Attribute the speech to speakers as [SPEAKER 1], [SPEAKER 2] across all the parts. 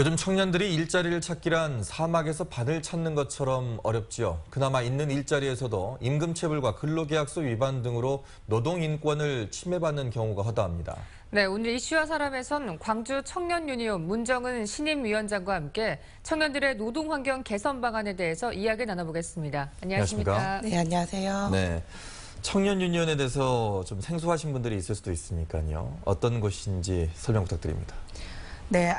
[SPEAKER 1] 요즘 청년들이 일자리를 찾기란 사막에서 바늘 찾는 것처럼 어렵지요. 그나마 있는 일자리에서도 임금체불과 근로계약서 위반 등으로 노동인권을 침해받는 경우가 허다합니다.
[SPEAKER 2] 네, 오늘 이슈와 사람에선 광주 청년유니온 문정은 신임위원장과 함께 청년들의 노동환경 개선 방안에 대해서 이야기 나눠보겠습니다. 안녕하십니까?
[SPEAKER 3] 네, 안녕하세요.
[SPEAKER 1] 네, 청년유니온에 대해서 좀 생소하신 분들이 있을 수도 있으니까요. 어떤 곳인지 설명 부탁드립니다.
[SPEAKER 3] 네,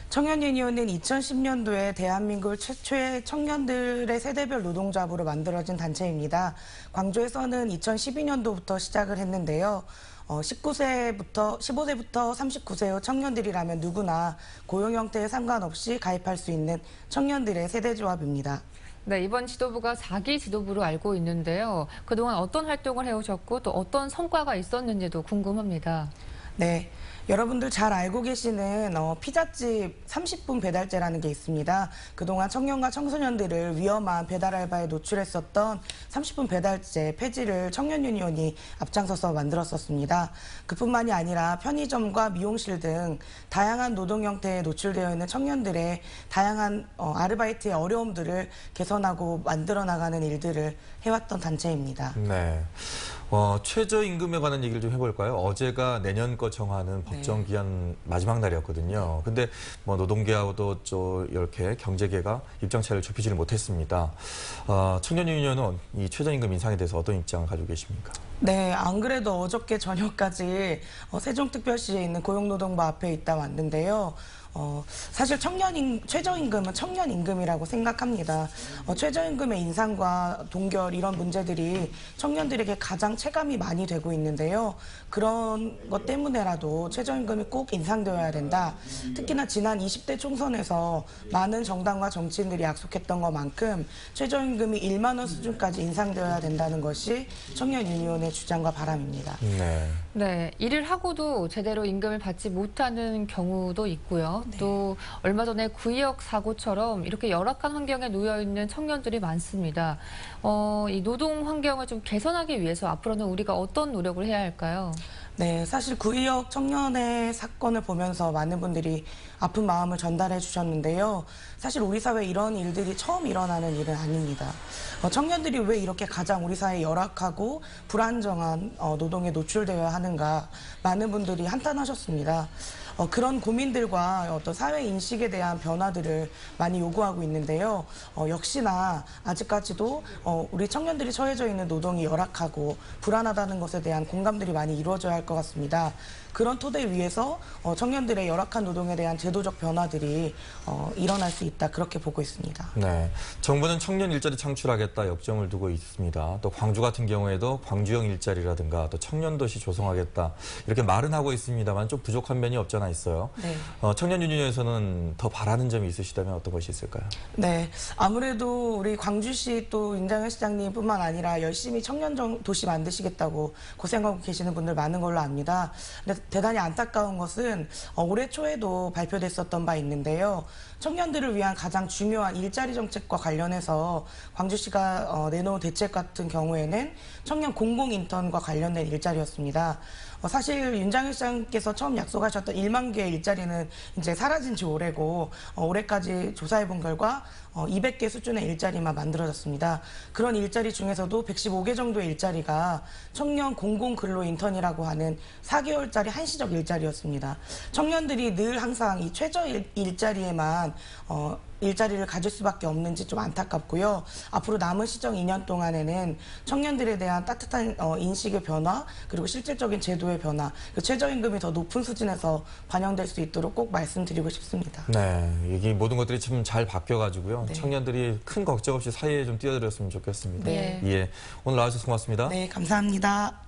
[SPEAKER 3] 청년유니온은 2010년도에 대한민국 최초의 청년들의 세대별 노동조합으로 만들어진 단체입니다. 광주에서는 2012년도부터 시작을 했는데요. 15세부터 39세의 청년들이라면 누구나 고용 형태에 상관없이 가입할 수 있는 청년들의 세대조합입니다.
[SPEAKER 2] 네, 이번 지도부가 4기 지도부로 알고 있는데요. 그동안 어떤 활동을 해오셨고 또 어떤 성과가 있었는지도 궁금합니다.
[SPEAKER 3] 네, 여러분들 잘 알고 계시는 피자집 30분 배달제라는 게 있습니다. 그동안 청년과 청소년들을 위험한 배달 알바에 노출했었던 30분 배달제 폐지를 청년유니온이 앞장서서 만들었었습니다. 그뿐만이 아니라 편의점과 미용실 등 다양한 노동 형태에 노출되어 있는 청년들의 다양한 아르바이트의 어려움들을 개선하고 만들어 나가는 일들을 해왔던 단체입니다.
[SPEAKER 1] 네. 최저임금에 관한 얘기를 좀 해볼까요? 어제가 내년 거 정하는 법정 기한 마지막 날이었거든요. 근데 노동계하고도 이렇게 경제계가 입장 차이를 좁히지를 못했습니다. 청년유니온은 이 최저임금 인상에 대해서 어떤 입장을 가지고 계십니까?
[SPEAKER 3] 네, 안 그래도 어저께 저녁까지 세종특별시에 있는 고용노동부 앞에 있다 왔는데요. 사실 최저임금은 청년임금이라고 생각합니다. 최저임금의 인상과 동결 이런 문제들이 청년들에게 가장 체감이 많이 되고 있는데요. 그런 것 때문에라도 최저임금이 꼭 인상되어야 된다. 특히나 지난 20대 총선에서 많은 정당과 정치인들이 약속했던 것만큼 최저임금이 1만 원 수준까지 인상되어야 된다는 것이 청년유니온의 주장과 바람입니다.
[SPEAKER 2] 네, 일을 하고도 제대로 임금을 받지 못하는 경우도 있고요.
[SPEAKER 3] 네.
[SPEAKER 2] 또 얼마 전에 구의역 사고처럼 이렇게 열악한 환경에 놓여 있는 청년들이 많습니다. 이 노동 환경을 좀 개선하기 위해서 앞으로는 우리가 어떤 노력을 해야 할까요?
[SPEAKER 3] 네, 사실 구의역 청년의 사건을 보면서 많은 분들이 아픈 마음을 전달해 주셨는데요. 사실 우리 사회에 이런 일들이 처음 일어나는 일은 아닙니다. 청년들이 왜 이렇게 가장 우리 사회에 열악하고 불안정한 노동에 노출되어야 하는가 많은 분들이 한탄하셨습니다. 그런 고민들과 어떤 사회 인식에 대한 변화들을 많이 요구하고 있는데요. 역시나 아직까지도 우리 청년들이 처해져 있는 노동이 열악하고 불안하다는 것에 대한 공감들이 많이 이루어져야 할 것 같습니다. 그런 토대 위에서 청년들의 열악한 노동에 대한 제도적 변화들이 일어날 수 있다, 그렇게 보고 있습니다.
[SPEAKER 1] 네, 정부는 청년 일자리 창출하겠다 역점을 두고 있습니다. 또 광주 같은 경우에도 광주형 일자리라든가 또 청년도시 조성하겠다 이렇게 말은 하고 있습니다만 좀 부족한 면이 없잖아 있어요.
[SPEAKER 3] 네.
[SPEAKER 1] 청년유니온에서는 더 바라는 점이 있으시다면 어떤 것이 있을까요?
[SPEAKER 3] 네, 아무래도 우리 광주시 또 윤장현 시장님뿐만 아니라 열심히 청년 도시 만드시겠다고 고생하고 계시는 분들 많은 걸로 압니다. 근데 대단히 안타까운 것은 올해 초에도 발표됐었던 바 있는데요. 청년들을 위한 가장 중요한 일자리 정책과 관련해서 광주시가 내놓은 대책 같은 경우에는 청년 공공인턴과 관련된 일자리였습니다. 사실 윤장현 시장께서 처음 약속하셨던 1만 개의 일자리는 이제 사라진 지 오래고 올해까지 조사해 본 결과 200개 수준의 일자리만 만들어졌습니다. 그런 일자리 중에서도 115개 정도의 일자리가 청년 공공근로 인턴이라고 하는 4개월짜리 한시적 일자리였습니다. 청년들이 늘 항상 이 최저 일자리에만 일자리를 가질 수밖에 없는지 좀 안타깝고요. 앞으로 남은 시정 2년 동안에는 청년들에 대한 따뜻한 인식의 변화, 그리고 실질적인 제도의 변화, 그 최저임금이 더 높은 수준에서 반영될 수 있도록 꼭 말씀드리고 싶습니다.
[SPEAKER 1] 네, 이게 모든 것들이 참 잘 바뀌어가지고요.
[SPEAKER 3] 네.
[SPEAKER 1] 청년들이 큰 걱정 없이 사회에 좀 뛰어들었으면 좋겠습니다.
[SPEAKER 3] 네.
[SPEAKER 1] 예, 오늘 나와주셔서 고맙습니다.
[SPEAKER 3] 네, 감사합니다.